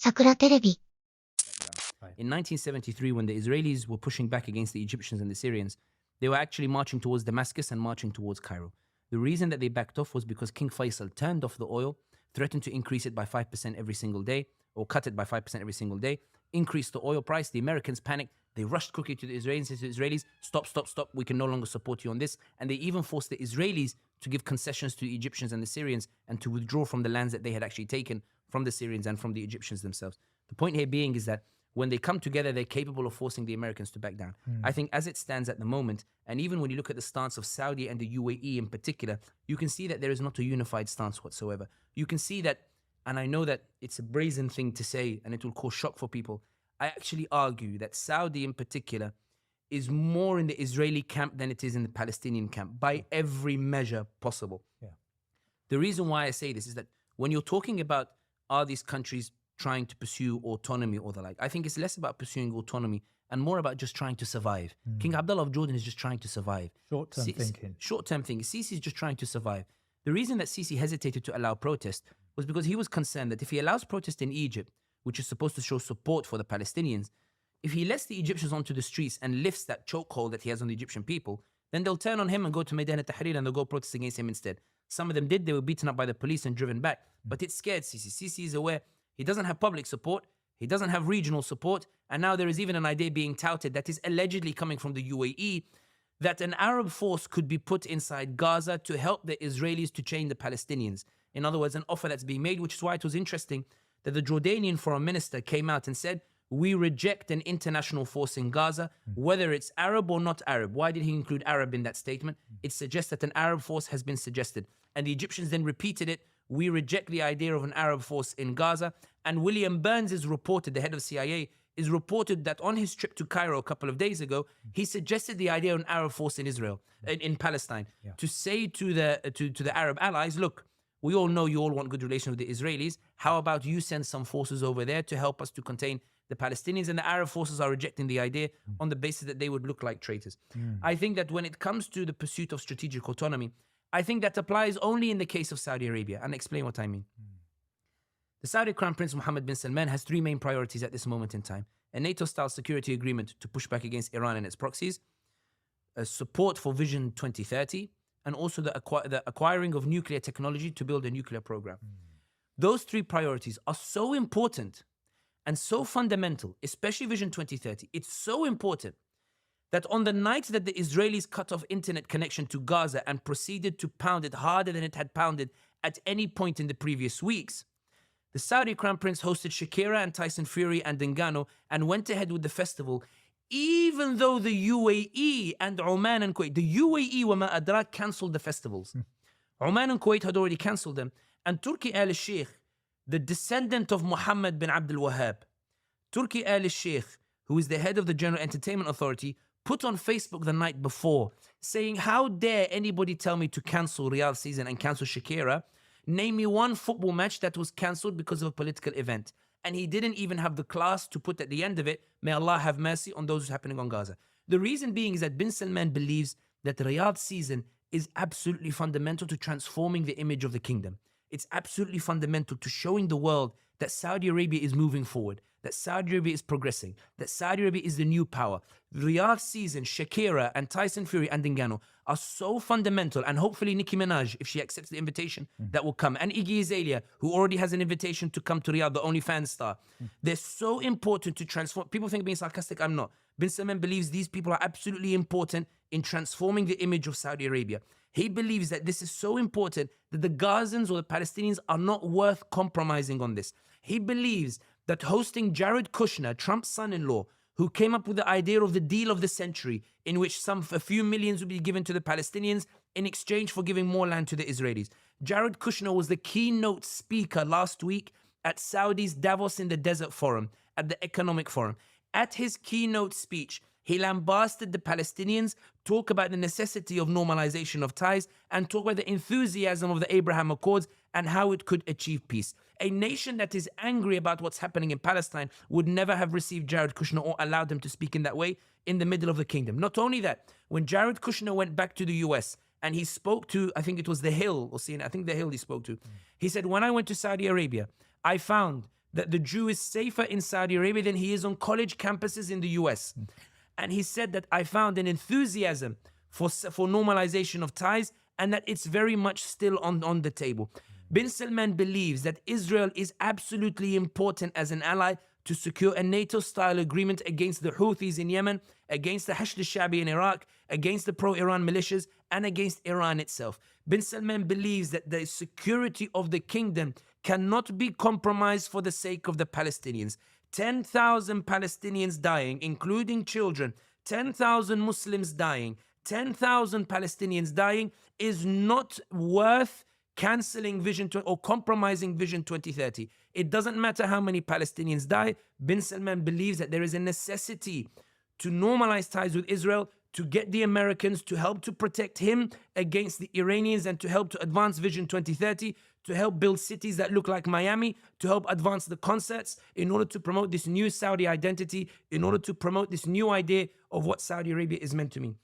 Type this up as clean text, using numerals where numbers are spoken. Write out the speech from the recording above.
桜テレビ In 1973, when the Israelis were pushing back against the Egyptians and the Syrians, they were actually marching towards Damascus and marching towards Cairo. The reason that they backed off was because King Faisal turned off the oil, threatened to increase it by 5% every single day, or cut it by 5% every single day, increased the oil price. The Americans panicked. They rushed quickly to the Israelis and said to the Israelis, stop, we can no longer support you on this. And they even forced the Israelis to give concessions to the Egyptians and the Syrians and to withdraw from the lands that they had actually taken from the Syrians and from the Egyptians themselves. The point here being is that when they come together, they're capable of forcing the Americans to back down. I think as it stands at the moment, and even when you look at the stance of Saudi and the UAE in particular, you can see that there is not a unified stance whatsoever. You can see that, and I know that it's a brazen thing to say and it will cause shock for people, I actually argue that Saudi in particular is more in the Israeli camp than it is in the Palestinian camp by every measure possible. Yeah. The reason why I say this is that when you're talking about are these countries trying to pursue autonomy or the like, I think it's less about pursuing autonomy and more about just trying to survive. King Abdullah of Jordan is just trying to survive. Short-term thinking. Short-term thinking. Sisi is just trying to survive. The reason that Sisi hesitated to allow protest was because he was concerned that if he allows protest in Egypt, which is supposed to show support for the Palestinians, if he lets the Egyptians onto the streets and lifts that chokehold that he has on the Egyptian people, then they'll turn on him and go to Maidan al-Tahrir and they'll go protest against him instead. Some of them did. They were beaten up by the police and driven back. But it scared Sisi. Sisi is aware he doesn't have public support. He doesn't have regional support. And now there is even an idea being touted that is allegedly coming from the UAE that an Arab force could be put inside Gaza to help the Israelis to chain the Palestinians. In other words, an offer that's being made, which is why it was interesting that the Jordanian foreign minister came out and said, we reject an international force in Gaza, whether it's Arab or not Arab. Why did he include Arab in that statement? It suggests that an Arab force has been suggested. And the Egyptians then repeated it. We reject the idea of an Arab force in Gaza. And William Burns is reported, the head of CIA, is reported that on his trip to Cairo a couple of days ago, he suggested the idea of an Arab force in Israel, in Palestine, to say to the Arab allies, look, we all know you all want good relations with the Israelis. How about you send some forces over there to help us to contain the Palestinians? And the Arab forces are rejecting the idea on the basis that they would look like traitors. I think that when it comes to the pursuit of strategic autonomy, I think that applies only in the case of Saudi Arabia. And I'll explain what I mean. The Saudi Crown Prince Mohammed bin Salman has three main priorities at this moment in time. A NATO-style security agreement to push back against Iran and its proxies, a support for Vision 2030, and also the acquiring of nuclear technology to build a nuclear program. Those three priorities are so important and so fundamental, especially Vision 2030. It's so important that on the night that the Israelis cut off internet connection to Gaza and proceeded to pound it harder than it had pounded at any point in the previous weeks, the Saudi Crown Prince hosted Shakira and Tyson Fury and Ngannou and went ahead with the festival, even though the UAE and Oman and Kuwait, the UAE وما أدراك cancelled the festivals. Oman and Kuwait had already cancelled them. And Turki al-Sheikh, the descendant of Muhammad bin Abdul Wahhab, Turki al-Sheikh, who is the head of the General Entertainment Authority, put on Facebook the night before saying, how dare anybody tell me to cancel Riyadh season and cancel Shakira? Name me one football match that was cancelled because of a political event. And he didn't even have the class to put at the end of it, may Allah have mercy on those who's happening on Gaza. The reason being is that bin Salman believes that the Riyadh season is absolutely fundamental to transforming the image of the kingdom. It's absolutely fundamental to showing the world that Saudi Arabia is moving forward, that Saudi Arabia is progressing, that Saudi Arabia is the new power. Riyadh season, Shakira and Tyson Fury and Ngannou are so fundamental, and hopefully Nicki Minaj, if she accepts the invitation, that will come. And Iggy Azalea, who already has an invitation to come to Riyadh, the OnlyFans star. They're so important to transform. People think I'm being sarcastic, I'm not. Bin Salman believes these people are absolutely important in transforming the image of Saudi Arabia. He believes that this is so important that the Gazans or the Palestinians are not worth compromising on this. He believes that hosting Jared Kushner, Trump's son-in-law, who came up with the idea of the deal of the century, in which a few millions would be given to the Palestinians in exchange for giving more land to the Israelis. Jared Kushner was the keynote speaker last week at Saudi's Davos in the Desert Forum, at the Economic Forum. At his keynote speech, he lambasted the Palestinians, talk about the necessity of normalization of ties, and talk about the enthusiasm of the Abraham Accords and how it could achieve peace. A nation that is angry about what's happening in Palestine would never have received Jared Kushner or allowed him to speak in that way in the middle of the kingdom. Not only that, when Jared Kushner went back to the US and he spoke to, I think it was The Hill, or CNN, I think The Hill he spoke to, he said, when I went to Saudi Arabia, I found that the Jew is safer in Saudi Arabia than he is on college campuses in the US. And he said that I found an enthusiasm for normalization of ties, and that it's very much still on the table. Bin Salman believes that Israel is absolutely important as an ally to secure a NATO-style agreement against the Houthis in Yemen, against the Hashd al-Shabi in Iraq, against the pro-Iran militias, and against Iran itself. Bin Salman believes that the security of the kingdom cannot be compromised for the sake of the Palestinians. 10,000 Palestinians dying, including children, 10,000 Muslims dying, 10,000 Palestinians dying is not worth cancelling or compromising Vision 2030. It doesn't matter how many Palestinians die. Bin Salman believes that there is a necessity to normalize ties with Israel, to get the Americans to help to protect him against the Iranians, and to help to advance Vision 2030, to help build cities that look like Miami, to help advance the concerts in order to promote this new Saudi identity, in order to promote this new idea of what Saudi Arabia is meant to mean.